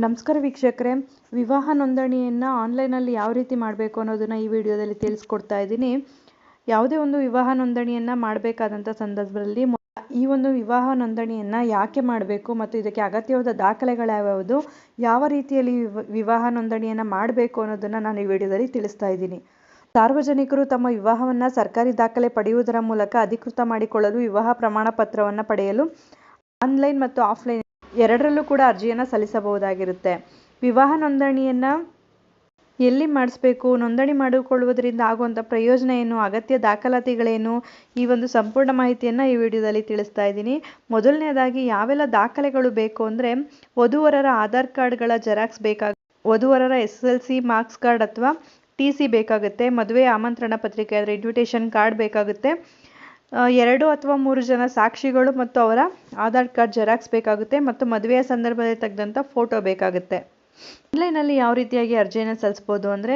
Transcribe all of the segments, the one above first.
ನಮಸ್ಕಾರ ವೀಕ್ಷಕರೇ, ವಿವಾಹ ನೋಂದಣಿಯನ್ನು ಆನ್ಲೈನಲ್ಲಿ ಯಾವ ರೀತಿ ಮಾಡಬೇಕು ಅನ್ನೋದನ್ನು ಈ ವಿಡಿಯೋದಲ್ಲಿ ತಿಳಿಸ್ಕೊಡ್ತಾ ಇದ್ದೀನಿ. ಯಾವುದೇ ಒಂದು ವಿವಾಹ ನೋಂದಣಿಯನ್ನು ಮಾಡಬೇಕಾದಂಥ ಸಂದರ್ಭದಲ್ಲಿ ಈ ಒಂದು ವಿವಾಹ ನೋಂದಣಿಯನ್ನು ಯಾಕೆ ಮಾಡಬೇಕು ಮತ್ತು ಇದಕ್ಕೆ ಅಗತ್ಯವಾದ ದಾಖಲೆಗಳು ಯಾವ್ಯಾವುದು, ಯಾವ ರೀತಿಯಲ್ಲಿ ವಿವಾಹ ನೋಂದಣಿಯನ್ನು ಮಾಡಬೇಕು ಅನ್ನೋದನ್ನು ನಾನು ಈ ವಿಡಿಯೋದಲ್ಲಿ ತಿಳಿಸ್ತಾ ಇದ್ದೀನಿ. ಸಾರ್ವಜನಿಕರು ತಮ್ಮ ವಿವಾಹವನ್ನು ಸರ್ಕಾರಿ ದಾಖಲೆ ಪಡೆಯುವುದರ ಮೂಲಕ ಅಧಿಕೃತ ಮಾಡಿಕೊಳ್ಳಲು ವಿವಾಹ ಪ್ರಮಾಣ ಪತ್ರವನ್ನು ಪಡೆಯಲು ಆನ್ಲೈನ್ ಮತ್ತು ಆಫ್ಲೈನ್ ಎರಡರಲ್ಲೂ ಕೂಡ ಅರ್ಜಿಯನ್ನು ಸಲ್ಲಿಸಬಹುದಾಗಿರುತ್ತೆ. ವಿವಾಹ ನೋಂದಣಿಯನ್ನು ಎಲ್ಲಿ ಮಾಡಿಸ್ಬೇಕು, ನೋಂದಣಿ ಮಾಡಿಕೊಳ್ಳುವುದರಿಂದ ಆಗುವಂಥ ಪ್ರಯೋಜನ ಏನು, ಅಗತ್ಯ ದಾಖಲಾತಿಗಳೇನು, ಈ ಒಂದು ಸಂಪೂರ್ಣ ಮಾಹಿತಿಯನ್ನು ಈ ವಿಡಿಯೋದಲ್ಲಿ ತಿಳಿಸ್ತಾ ಇದ್ದೀನಿ. ಮೊದಲನೇದಾಗಿ ಯಾವೆಲ್ಲ ದಾಖಲೆಗಳು ಬೇಕು ಅಂದರೆ, ವಧುವರರ ಆಧಾರ್ ಕಾರ್ಡ್ಗಳ ಜೆರಾಕ್ಸ್ ಬೇಕಾಗುತ್ತೆ, ವಧುವರರ SSLC ಮಾರ್ಕ್ಸ್ ಕಾರ್ಡ್ ಅಥವಾ TC ಬೇಕಾಗುತ್ತೆ, ಮದುವೆ ಆಮಂತ್ರಣ ಪತ್ರಿಕೆ ಅಂದರೆ ಇನ್ವಿಟೇಷನ್ ಕಾರ್ಡ್ ಬೇಕಾಗುತ್ತೆ, 2 ಅಥವಾ 3 ಜನ ಸಾಕ್ಷಿಗಳು ಮತ್ತು ಅವರ ಆಧಾರ್ ಕಾರ್ಡ್ ಜೆರಾಕ್ಸ್ ಬೇಕಾಗುತ್ತೆ, ಮತ್ತು ಮದುವೆಯ ಸಂದರ್ಭದಲ್ಲಿ ತೆಗೆದಂಥ ಫೋಟೋ ಬೇಕಾಗುತ್ತೆ. ಆನ್ಲೈನಲ್ಲಿ ಯಾವ ರೀತಿಯಾಗಿ ಅರ್ಜಿಯನ್ನು ಸಲ್ಲಿಸ್ಬೋದು ಅಂದರೆ,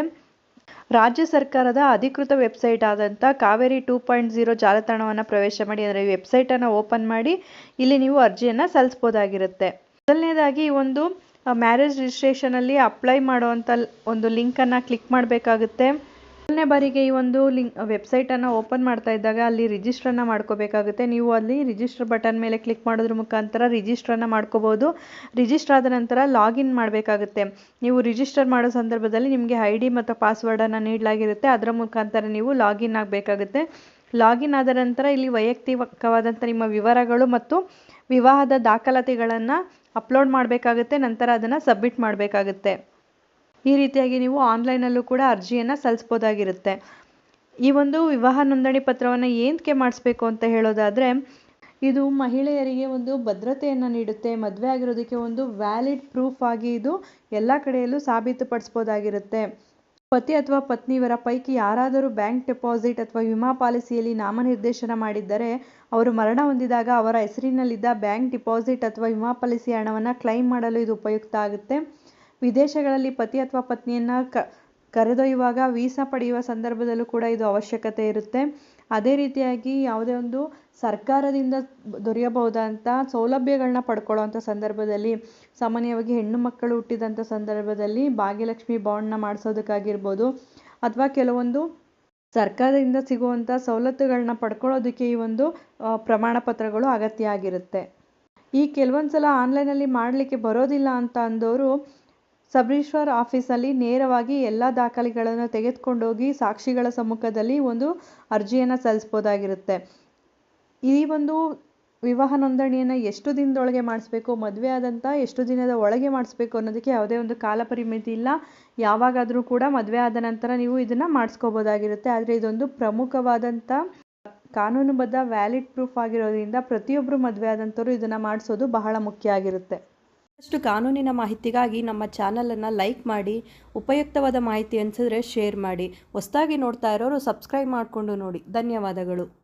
ರಾಜ್ಯ ಸರ್ಕಾರದ ಅಧಿಕೃತ ವೆಬ್ಸೈಟ್ ಆದಂಥ ಕಾವೇರಿ 2.0 ಜಾಲತಾಣವನ್ನು ಪ್ರವೇಶ ಮಾಡಿ, ಅಂದರೆ ವೆಬ್ಸೈಟನ್ನು ಓಪನ್ ಮಾಡಿ ಇಲ್ಲಿ ನೀವು ಅರ್ಜಿಯನ್ನು ಸಲ್ಲಿಸ್ಬೋದಾಗಿರುತ್ತೆ. ಮೊದಲನೇದಾಗಿ ಒಂದು ಮ್ಯಾರೇಜ್ ರಿಜಿಸ್ಟ್ರೇಷನಲ್ಲಿ ಅಪ್ಲೈ ಮಾಡುವಂಥ ಒಂದು ಲಿಂಕನ್ನು ಕ್ಲಿಕ್ ಮಾಡಬೇಕಾಗುತ್ತೆ. ಮೊದಲನೇ ಬಾರಿಗೆ ಈ ಒಂದು ವೆಬ್ಸೈಟನ್ನು ಓಪನ್ ಮಾಡ್ತಾ ಇದ್ದಾಗ ಅಲ್ಲಿ ರಿಜಿಸ್ಟ್ರನ್ನು ಮಾಡ್ಕೋಬೇಕಾಗುತ್ತೆ. ನೀವು ಅಲ್ಲಿ ರಿಜಿಸ್ಟರ್ ಬಟನ್ ಮೇಲೆ ಕ್ಲಿಕ್ ಮಾಡೋದ್ರ ಮುಖಾಂತರ ರಿಜಿಸ್ಟ್ರನ್ನು ಮಾಡ್ಕೋಬೋದು. ರಿಜಿಸ್ಟರ್ ಆದ ನಂತರ ಲಾಗಿನ್ ಮಾಡಬೇಕಾಗುತ್ತೆ. ನೀವು ರಿಜಿಸ್ಟರ್ ಮಾಡೋ ಸಂದರ್ಭದಲ್ಲಿ ನಿಮಗೆ ID ಮತ್ತು ಪಾಸ್ವರ್ಡನ್ನು ನೀಡಲಾಗಿರುತ್ತೆ. ಅದರ ಮುಖಾಂತರ ನೀವು ಲಾಗಿನ್ ಆಗಬೇಕಾಗುತ್ತೆ. ಲಾಗಿನ್ ಆದ ನಂತರ ಇಲ್ಲಿ ವೈಯಕ್ತಿಕವಾದಂಥ ನಿಮ್ಮ ವಿವರಗಳು ಮತ್ತು ವಿವಾಹದ ದಾಖಲಾತಿಗಳನ್ನು ಅಪ್ಲೋಡ್ ಮಾಡಬೇಕಾಗುತ್ತೆ. ನಂತರ ಅದನ್ನು ಸಬ್ಮಿಟ್ ಮಾಡಬೇಕಾಗುತ್ತೆ. ಈ ರೀತಿಯಾಗಿ ನೀವು ಆನ್ಲೈನಲ್ಲೂ ಕೂಡ ಅರ್ಜಿಯನ್ನು ಸಲ್ಲಿಸ್ಬೋದಾಗಿರುತ್ತೆ. ಈ ಒಂದು ವಿವಾಹ ನೋಂದಣಿ ಪತ್ರವನ್ನು ಏನಕ್ಕೆ ಮಾಡಿಸ್ಬೇಕು ಅಂತ ಹೇಳೋದಾದರೆ, ಇದು ಮಹಿಳೆಯರಿಗೆ ಒಂದು ಭದ್ರತೆಯನ್ನು ನೀಡುತ್ತೆ. ಮದುವೆ ಆಗಿರೋದಕ್ಕೆ ಒಂದು ವ್ಯಾಲಿಡ್ ಪ್ರೂಫ್ ಆಗಿ ಇದು ಎಲ್ಲ ಕಡೆಯಲ್ಲೂ ಸಾಬೀತುಪಡಿಸ್ಬೋದಾಗಿರುತ್ತೆ. ಪತಿ ಅಥವಾ ಪತ್ನಿ ಇವರ ಪೈಕಿ ಯಾರಾದರೂ ಬ್ಯಾಂಕ್ ಡೆಪಾಸಿಟ್ ಅಥವಾ ವಿಮಾ ಪಾಲಿಸಿಯಲ್ಲಿ ನಾಮನಿರ್ದೇಶನ ಮಾಡಿದ್ದರೆ, ಅವರು ಮರಣ ಹೊಂದಿದಾಗ ಅವರ ಹೆಸರಿನಲ್ಲಿದ್ದ ಬ್ಯಾಂಕ್ ಡಿಪಾಸಿಟ್ ಅಥವಾ ವಿಮಾ ಪಾಲಿಸಿ ಹಣವನ್ನು ಕ್ಲೈಮ್ ಮಾಡಲು ಇದು ಉಪಯುಕ್ತ ಆಗುತ್ತೆ. ವಿದೇಶಗಳಲ್ಲಿ ಪತಿ ಅಥವಾ ಪತ್ನಿಯನ್ನು ಕರೆದೊಯ್ಯುವಾಗ ವೀಸಾ ಪಡೆಯುವ ಸಂದರ್ಭದಲ್ಲೂ ಕೂಡ ಇದು ಅವಶ್ಯಕತೆ ಇರುತ್ತೆ. ಅದೇ ರೀತಿಯಾಗಿ ಯಾವುದೇ ಒಂದು ಸರ್ಕಾರದಿಂದ ದೊರೆಯಬಹುದಂಥ ಸೌಲಭ್ಯಗಳನ್ನ ಪಡ್ಕೊಳ್ಳೋವಂಥ ಸಂದರ್ಭದಲ್ಲಿ, ಸಾಮಾನ್ಯವಾಗಿ ಹೆಣ್ಣು ಮಕ್ಕಳು ಹುಟ್ಟಿದಂಥ ಸಂದರ್ಭದಲ್ಲಿ ಭಾಗ್ಯಲಕ್ಷ್ಮಿ ಬಾಂಡ್ನ ಮಾಡಿಸೋದಕ್ಕಾಗಿರ್ಬೋದು, ಅಥವಾ ಕೆಲವೊಂದು ಸರ್ಕಾರದಿಂದ ಸಿಗುವಂಥ ಸವಲತ್ತುಗಳನ್ನ ಪಡ್ಕೊಳ್ಳೋದಕ್ಕೆ ಈ ಒಂದು ಪ್ರಮಾಣ ಪತ್ರಗಳು ಅಗತ್ಯ ಆಗಿರುತ್ತೆ. ಈ ಕೆಲವೊಂದು ಸಲ ಆನ್ಲೈನಲ್ಲಿ ಮಾಡಲಿಕ್ಕೆ ಬರೋದಿಲ್ಲ ಅಂತ ಅಂದವರು ಸಬ್ ರಿಜಿಸ್ಟ್ರಾರ್ ಆಫೀಸಲ್ಲಿ ನೇರವಾಗಿ ಎಲ್ಲ ದಾಖಲೆಗಳನ್ನು ತೆಗೆದುಕೊಂಡೋಗಿ ಸಾಕ್ಷಿಗಳ ಸಮ್ಮುಖದಲ್ಲಿ ಒಂದು ಅರ್ಜಿಯನ್ನು ಸಲ್ಲಿಸ್ಬೋದಾಗಿರುತ್ತೆ. ಈ ಒಂದು ವಿವಾಹ ನೋಂದಣಿಯನ್ನು ಎಷ್ಟು ದಿನದೊಳಗೆ ಮಾಡಿಸ್ಬೇಕು, ಮದುವೆ ಆದಂಥ ಎಷ್ಟು ದಿನದ ಒಳಗೆ ಮಾಡಿಸ್ಬೇಕು ಅನ್ನೋದಕ್ಕೆ ಯಾವುದೇ ಒಂದು ಕಾಲ ಪರಿಮಿತಿ ಇಲ್ಲ. ಯಾವಾಗಾದರೂ ಕೂಡ ಮದುವೆ ಆದ ನಂತರ ನೀವು ಇದನ್ನು ಮಾಡಿಸ್ಕೋಬೋದಾಗಿರುತ್ತೆ. ಆದರೆ ಇದೊಂದು ಪ್ರಮುಖವಾದಂಥ ಕಾನೂನುಬದ್ಧ ವ್ಯಾಲಿಡ್ ಪ್ರೂಫ್ ಆಗಿರೋದ್ರಿಂದ ಪ್ರತಿಯೊಬ್ಬರು ಮದುವೆ ಆದಂಥವ್ರು ಇದನ್ನು ಮಾಡಿಸೋದು ಬಹಳ ಮುಖ್ಯ ಆಗಿರುತ್ತೆ. ಅಷ್ಟು ಕಾನೂನಿನ ಮಾಹಿತಿಗಾಗಿ ನಮ್ಮ ಚಾನಲನ್ನು ಲೈಕ್ ಮಾಡಿ, ಉಪಯುಕ್ತವಾದ ಮಾಹಿತಿ ಅನಿಸಿದ್ರೆ ಶೇರ್ ಮಾಡಿ. ಹೊಸದಾಗಿ ನೋಡ್ತಾ ಇರೋರು ಸಬ್ಸ್ಕ್ರೈಬ್ ಮಾಡಿಕೊಂಡು ನೋಡಿ. ಧನ್ಯವಾದಗಳು.